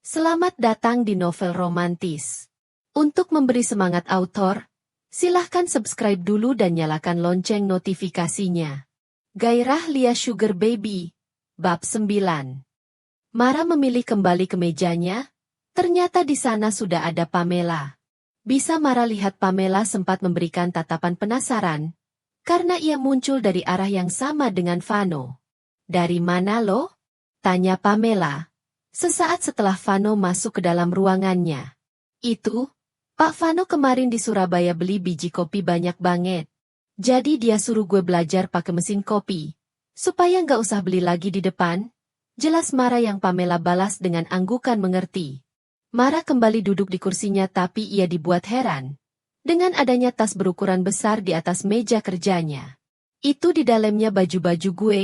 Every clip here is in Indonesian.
Selamat datang di novel romantis. Untuk memberi semangat author, silahkan subscribe dulu dan nyalakan lonceng notifikasinya. Gairah Lia Sugar Baby, Bab 9. Mara memilih kembali ke mejanya, ternyata di sana sudah ada Pamela. Bisa Mara lihat Pamela sempat memberikan tatapan penasaran, karena ia muncul dari arah yang sama dengan Vano. "Dari mana lo?" tanya Pamela. Sesaat setelah Vano masuk ke dalam ruangannya. "Itu, Pak Vano kemarin di Surabaya beli biji kopi banyak banget. Jadi dia suruh gue belajar pakai mesin kopi, supaya nggak usah beli lagi di depan." Jelas Mara yang Pamela balas dengan anggukan mengerti. Mara kembali duduk di kursinya tapi ia dibuat heran dengan adanya tas berukuran besar di atas meja kerjanya. "Itu di dalamnya baju-baju gue.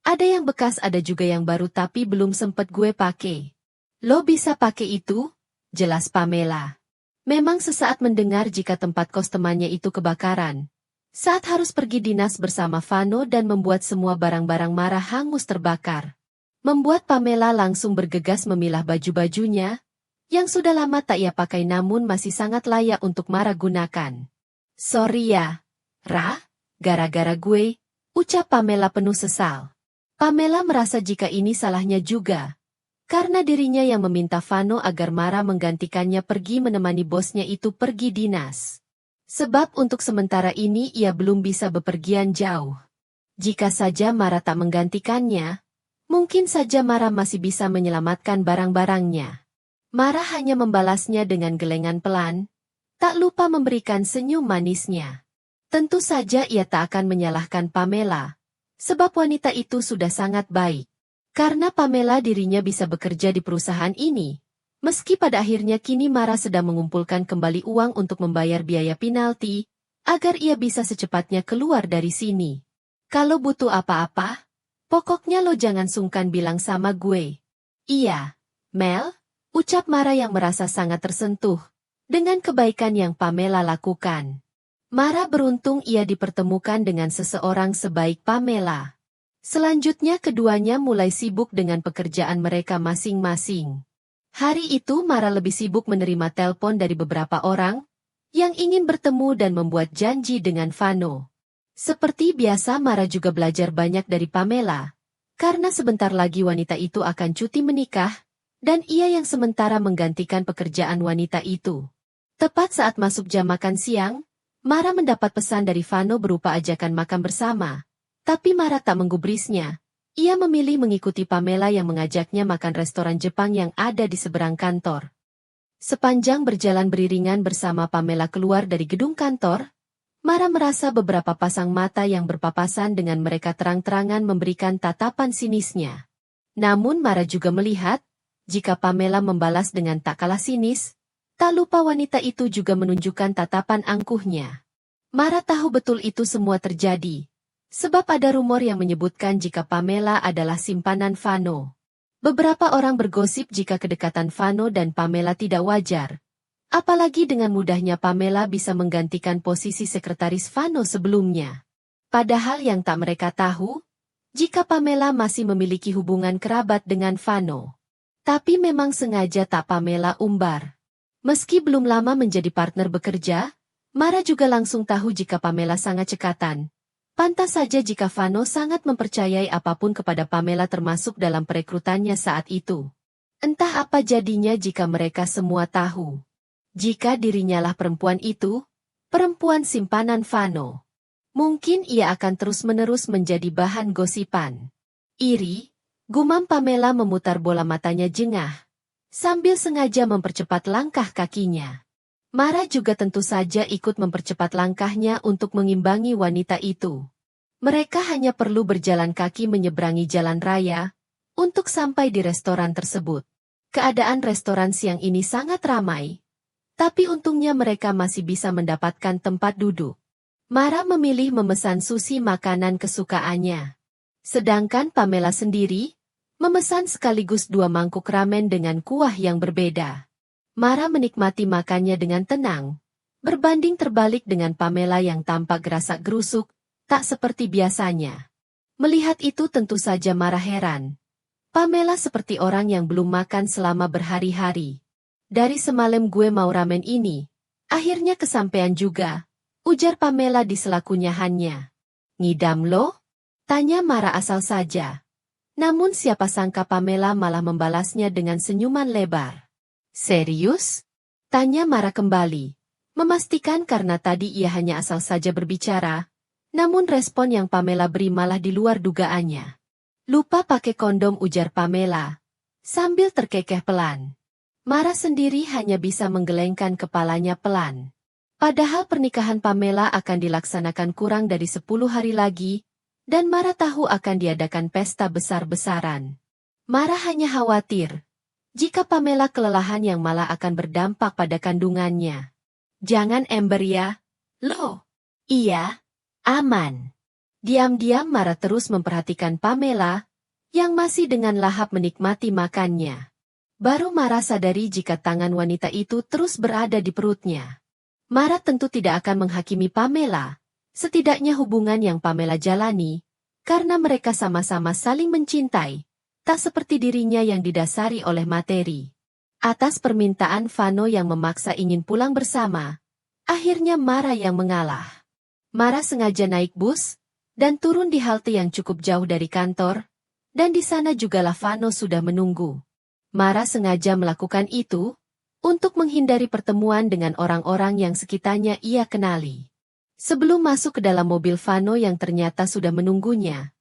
Ada yang bekas ada juga yang baru tapi belum sempet gue pakai." "Lo bisa pakai itu?" jelas Pamela. Memang sesaat mendengar jika tempat kos temannya itu kebakaran. Saat harus pergi dinas bersama Vano dan membuat semua barang-barang Mara hangus terbakar. Membuat Pamela langsung bergegas memilah baju-bajunya, yang sudah lama tak ia pakai namun masih sangat layak untuk Mara gunakan. "Sorry ya, Ra, gara-gara gue," ucap Pamela penuh sesal. Pamela merasa jika ini salahnya juga, karena dirinya yang meminta Vano agar Mara menggantikannya pergi menemani bosnya itu pergi dinas. Sebab untuk sementara ini ia belum bisa bepergian jauh. Jika saja Mara tak menggantikannya, mungkin saja Mara masih bisa menyelamatkan barang-barangnya. Mara hanya membalasnya dengan gelengan pelan, tak lupa memberikan senyum manisnya. Tentu saja ia tak akan menyalahkan Pamela, sebab wanita itu sudah sangat baik. Karena Pamela dirinya bisa bekerja di perusahaan ini. Meski pada akhirnya kini Mara sedang mengumpulkan kembali uang untuk membayar biaya penalti, agar ia bisa secepatnya keluar dari sini. "Kalau butuh apa-apa, pokoknya lo jangan sungkan bilang sama gue." "Iya, Mel," ucap Mara yang merasa sangat tersentuh dengan kebaikan yang Pamela lakukan. Mara beruntung ia dipertemukan dengan seseorang sebaik Pamela. Selanjutnya keduanya mulai sibuk dengan pekerjaan mereka masing-masing. Hari itu Mara lebih sibuk menerima telepon dari beberapa orang yang ingin bertemu dan membuat janji dengan Vano. Seperti biasa Mara juga belajar banyak dari Pamela, karena sebentar lagi wanita itu akan cuti menikah, dan ia yang sementara menggantikan pekerjaan wanita itu. Tepat saat masuk jam makan siang, Mara mendapat pesan dari Vano berupa ajakan makan bersama. Tapi Mara tak menggubrisnya. Ia memilih mengikuti Pamela yang mengajaknya makan restoran Jepang yang ada di seberang kantor. Sepanjang berjalan beriringan bersama Pamela keluar dari gedung kantor, Mara merasa beberapa pasang mata yang berpapasan dengan mereka terang-terangan memberikan tatapan sinisnya. Namun Mara juga melihat, jika Pamela membalas dengan tak kalah sinis, tak lupa wanita itu juga menunjukkan tatapan angkuhnya. Mara tahu betul itu semua terjadi, sebab ada rumor yang menyebutkan jika Pamela adalah simpanan Vano. Beberapa orang bergosip jika kedekatan Vano dan Pamela tidak wajar. Apalagi dengan mudahnya Pamela bisa menggantikan posisi sekretaris Vano sebelumnya. Padahal yang tak mereka tahu, jika Pamela masih memiliki hubungan kerabat dengan Vano. Tapi memang sengaja tak Pamela umbar. Meski belum lama menjadi partner bekerja, Mara juga langsung tahu jika Pamela sangat cekatan. Pantas saja jika Vano sangat mempercayai apapun kepada Pamela termasuk dalam perekrutannya saat itu. Entah apa jadinya jika mereka semua tahu. Jika dirinya lah perempuan itu, perempuan simpanan Vano. Mungkin ia akan terus-menerus menjadi bahan gosipan. Iri, gumam Pamela memutar bola matanya jengah, sambil sengaja mempercepat langkah kakinya. Mara juga tentu saja ikut mempercepat langkahnya untuk mengimbangi wanita itu. Mereka hanya perlu berjalan kaki menyeberangi jalan raya untuk sampai di restoran tersebut. Keadaan restoran siang ini sangat ramai, tapi untungnya mereka masih bisa mendapatkan tempat duduk. Mara memilih memesan sushi makanan kesukaannya. Sedangkan Pamela sendiri memesan sekaligus 2 mangkuk ramen dengan kuah yang berbeda. Mara menikmati makannya dengan tenang, berbanding terbalik dengan Pamela yang tampak gerasak-gerusuk, tak seperti biasanya. Melihat itu tentu saja Mara heran. Pamela seperti orang yang belum makan selama berhari-hari. Dari semalam gue mau ramen ini. Akhirnya kesampean juga, ujar Pamela di sela kunyahannya. Ngidam lo? Tanya Mara asal saja. Namun siapa sangka Pamela malah membalasnya dengan senyuman lebar. Serius? Tanya Mara kembali. Memastikan karena tadi ia hanya asal saja berbicara. Namun respon yang Pamela beri malah di luar dugaannya. Lupa pakai kondom, ujar Pamela, sambil terkekeh pelan. Mara sendiri hanya bisa menggelengkan kepalanya pelan. Padahal pernikahan Pamela akan dilaksanakan kurang dari 10 hari lagi, dan Mara tahu akan diadakan pesta besar-besaran. Mara hanya khawatir, jika Pamela kelelahan yang malah akan berdampak pada kandungannya. Jangan ember ya, lo. Iya, aman. Diam-diam Mara terus memperhatikan Pamela, yang masih dengan lahap menikmati makannya. Baru Mara sadari jika tangan wanita itu terus berada di perutnya. Mara tentu tidak akan menghakimi Pamela, setidaknya hubungan yang Pamela jalani, karena mereka sama-sama saling mencintai, tak seperti dirinya yang didasari oleh materi. Atas permintaan Vano yang memaksa ingin pulang bersama, akhirnya Mara yang mengalah. Mara sengaja naik bus, dan turun di halte yang cukup jauh dari kantor, dan di sana jugalah Vano sudah menunggu. Mara sengaja melakukan itu, untuk menghindari pertemuan dengan orang-orang yang sekitarnya ia kenali. Sebelum masuk ke dalam mobil Vano yang ternyata sudah menunggunya,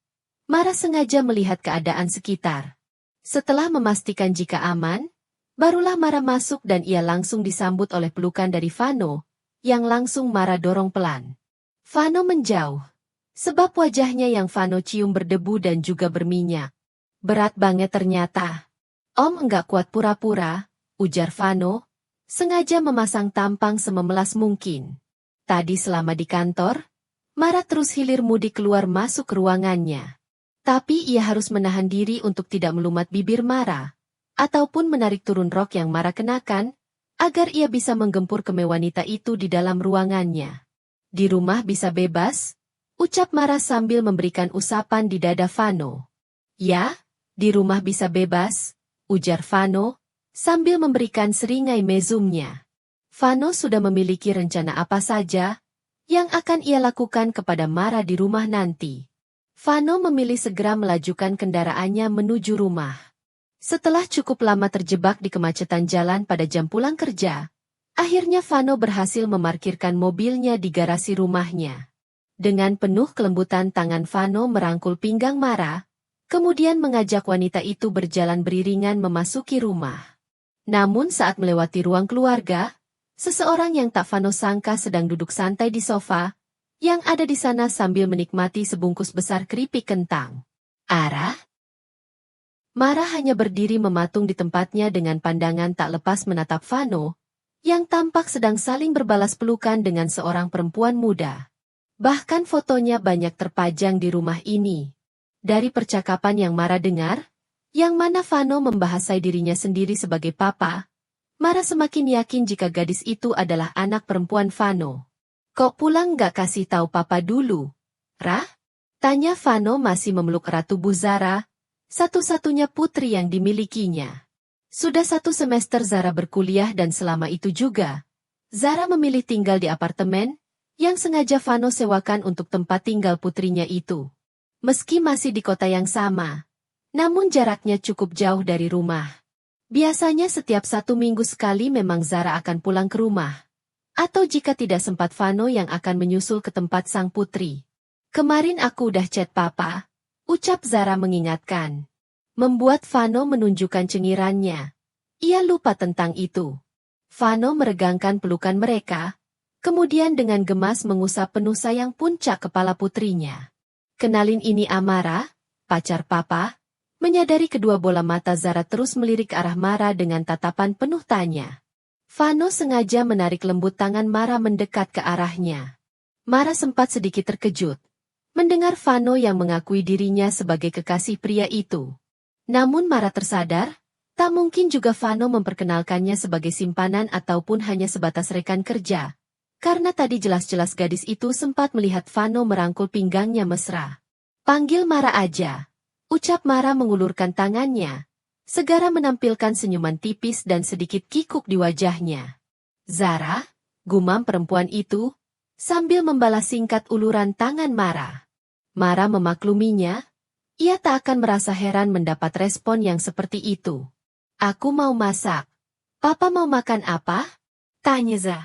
Mara sengaja melihat keadaan sekitar. Setelah memastikan jika aman, barulah Mara masuk dan ia langsung disambut oleh pelukan dari Vano, yang langsung Mara dorong pelan. Vano menjauh. Sebab wajahnya yang Vano cium berdebu dan juga berminyak. Berat banget ternyata. Om enggak kuat pura-pura, ujar Vano, sengaja memasang tampang sememelas mungkin. Tadi selama di kantor, Mara terus hilir mudik keluar masuk ke ruangannya. Tapi ia harus menahan diri untuk tidak melumat bibir Mara, ataupun menarik turun rok yang Mara kenakan, agar ia bisa menggempur kemeh wanita itu di dalam ruangannya. Di rumah bisa bebas, ucap Mara sambil memberikan usapan di dada Vano. Ya, di rumah bisa bebas, ujar Vano, sambil memberikan seringai mezumnya. Vano sudah memiliki rencana apa saja yang akan ia lakukan kepada Mara di rumah nanti. Vano memilih segera melajukan kendaraannya menuju rumah. Setelah cukup lama terjebak di kemacetan jalan pada jam pulang kerja, akhirnya Vano berhasil memarkirkan mobilnya di garasi rumahnya. Dengan penuh kelembutan tangan Vano merangkul pinggang Mara, kemudian mengajak wanita itu berjalan beriringan memasuki rumah. Namun saat melewati ruang keluarga, seseorang yang tak Vano sangka sedang duduk santai di sofa, yang ada di sana sambil menikmati sebungkus besar keripik kentang. Ara? Mara hanya berdiri mematung di tempatnya dengan pandangan tak lepas menatap Vano, yang tampak sedang saling berbalas pelukan dengan seorang perempuan muda. Bahkan fotonya banyak terpajang di rumah ini. Dari percakapan yang Mara dengar, yang mana Vano membahasai dirinya sendiri sebagai papa, Mara semakin yakin jika gadis itu adalah anak perempuan Vano. Kok pulang gak kasih tahu papa dulu? Rah? Tanya Vano masih memeluk Ratu Buzara, satu-satunya putri yang dimilikinya. Sudah 1 semester Zara berkuliah dan selama itu juga, Zara memilih tinggal di apartemen, yang sengaja Vano sewakan untuk tempat tinggal putrinya itu. Meski masih di kota yang sama, namun jaraknya cukup jauh dari rumah. Biasanya setiap 1 minggu sekali memang Zara akan pulang ke rumah. Atau jika tidak sempat Vano yang akan menyusul ke tempat sang putri. Kemarin aku udah chat papa, ucap Zara mengingatkan. Membuat Vano menunjukkan cengirannya. Ia lupa tentang itu. Vano meregangkan pelukan mereka, kemudian dengan gemas mengusap penuh sayang puncak kepala putrinya. Kenalin ini Amara, pacar papa. Menyadari kedua bola mata Zara terus melirik ke arah Mara dengan tatapan penuh tanya. Vano sengaja menarik lembut tangan Mara mendekat ke arahnya. Mara sempat sedikit terkejut mendengar Vano yang mengakui dirinya sebagai kekasih pria itu. Namun Mara tersadar, tak mungkin juga Vano memperkenalkannya sebagai simpanan ataupun hanya sebatas rekan kerja. Karena tadi jelas-jelas gadis itu sempat melihat Vano merangkul pinggangnya mesra. Panggil Mara aja. Ucap Mara mengulurkan tangannya, segera menampilkan senyuman tipis dan sedikit kikuk di wajahnya. Zara, gumam perempuan itu, sambil membalas singkat uluran tangan Mara. Mara memakluminya, ia tak akan merasa heran mendapat respon yang seperti itu. Aku mau masak. Papa mau makan apa? Tanya Za.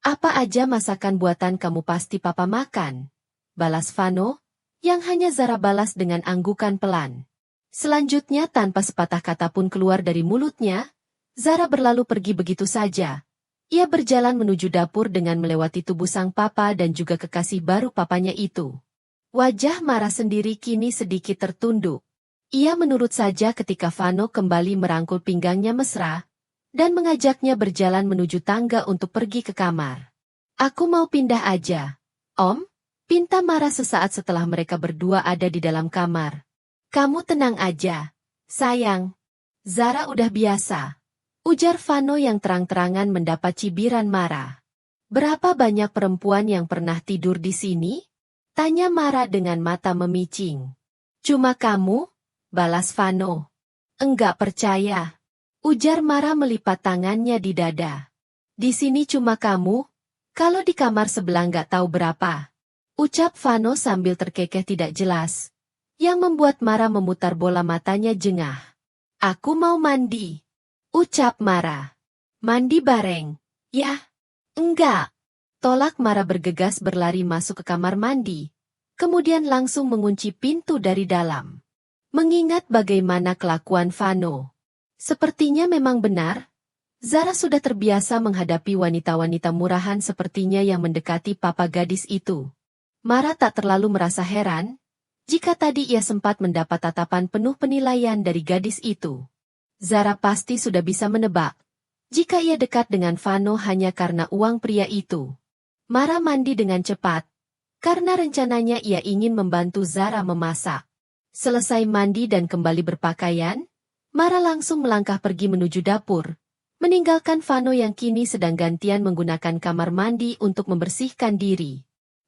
Apa aja masakan buatan kamu pasti papa makan. Balas Vano, yang hanya Zara balas dengan anggukan pelan. Selanjutnya tanpa sepatah kata pun keluar dari mulutnya, Zara berlalu pergi begitu saja. Ia berjalan menuju dapur dengan melewati tubuh sang papa dan juga kekasih baru papanya itu. Wajah Mara sendiri kini sedikit tertunduk. Ia menurut saja ketika Vano kembali merangkul pinggangnya mesra, dan mengajaknya berjalan menuju tangga untuk pergi ke kamar. Aku mau pindah aja, Om, pinta Mara sesaat setelah mereka berdua ada di dalam kamar. Kamu tenang aja, sayang. Zara udah biasa. Ujar Vano yang terang-terangan mendapat cibiran Mara. Berapa banyak perempuan yang pernah tidur di sini? Tanya Mara dengan mata memicing. Cuma kamu? Balas Vano. Enggak percaya. Ujar Mara melipat tangannya di dada. Di sini cuma kamu, kalau di kamar sebelah nggak tahu berapa. Ucap Vano sambil terkekeh tidak jelas, yang membuat Mara memutar bola matanya jengah. Aku mau mandi. Ucap Mara. Mandi bareng? Ya. Enggak. Tolak Mara bergegas berlari masuk ke kamar mandi, kemudian langsung mengunci pintu dari dalam. Mengingat bagaimana kelakuan Vano. Sepertinya memang benar, Zara sudah terbiasa menghadapi wanita-wanita murahan sepertinya yang mendekati papa gadis itu. Mara tak terlalu merasa heran, jika tadi ia sempat mendapat tatapan penuh penilaian dari gadis itu. Zara pasti sudah bisa menebak, jika ia dekat dengan Vano hanya karena uang pria itu. Mara mandi dengan cepat, karena rencananya ia ingin membantu Zara memasak. Selesai mandi dan kembali berpakaian, Mara langsung melangkah pergi menuju dapur, meninggalkan Vano yang kini sedang gantian menggunakan kamar mandi untuk membersihkan diri.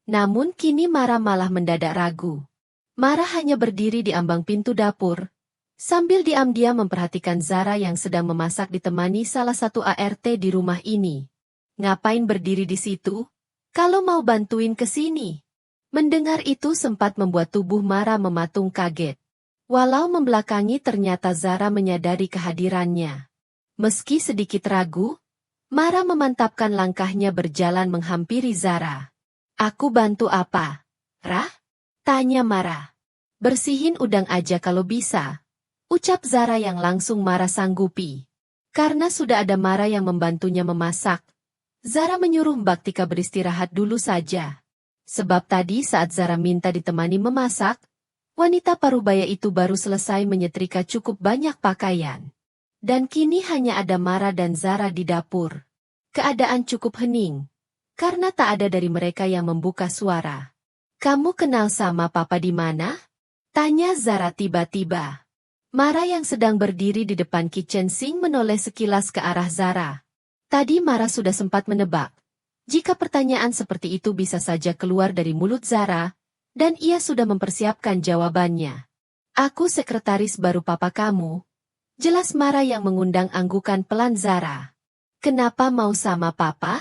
Namun kini Mara malah mendadak ragu. Mara hanya berdiri di ambang pintu dapur, sambil diam-diam memperhatikan Zara yang sedang memasak ditemani salah satu ART di rumah ini. Ngapain berdiri di situ? Kalau mau bantuin ke sini. Mendengar itu sempat membuat tubuh Mara mematung kaget. Walau membelakangi ternyata Zara menyadari kehadirannya. Meski sedikit ragu, Mara memantapkan langkahnya berjalan menghampiri Zara. Aku bantu apa? Rah? Tanya Mara. Bersihin udang aja kalau bisa. Ucap Zara yang langsung Mara sanggupi. Karena sudah ada Mara yang membantunya memasak, Zara menyuruh Mbak Tika beristirahat dulu saja. Sebab tadi saat Zara minta ditemani memasak, wanita parubaya itu baru selesai menyetrika cukup banyak pakaian. Dan kini hanya ada Mara dan Zara di dapur. Keadaan cukup hening, karena tak ada dari mereka yang membuka suara. Kamu kenal sama Papa di mana? Tanya Zara tiba-tiba. Mara yang sedang berdiri di depan kitchen sink menoleh sekilas ke arah Zara. Tadi Mara sudah sempat menebak, jika pertanyaan seperti itu bisa saja keluar dari mulut Zara, dan ia sudah mempersiapkan jawabannya. Aku sekretaris baru papa kamu. Jelas Mara yang mengundang anggukan pelan Zara. Kenapa mau sama papa?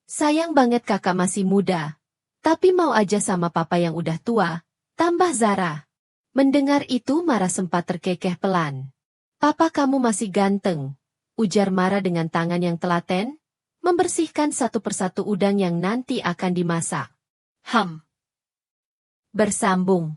Sayang banget kakak masih muda. Tapi mau aja sama papa yang udah tua, tambah Zara. Mendengar itu Mara sempat terkekeh pelan. Papa kamu masih ganteng, ujar Mara dengan tangan yang telaten, membersihkan satu persatu udang yang nanti akan dimasak. Bersambung.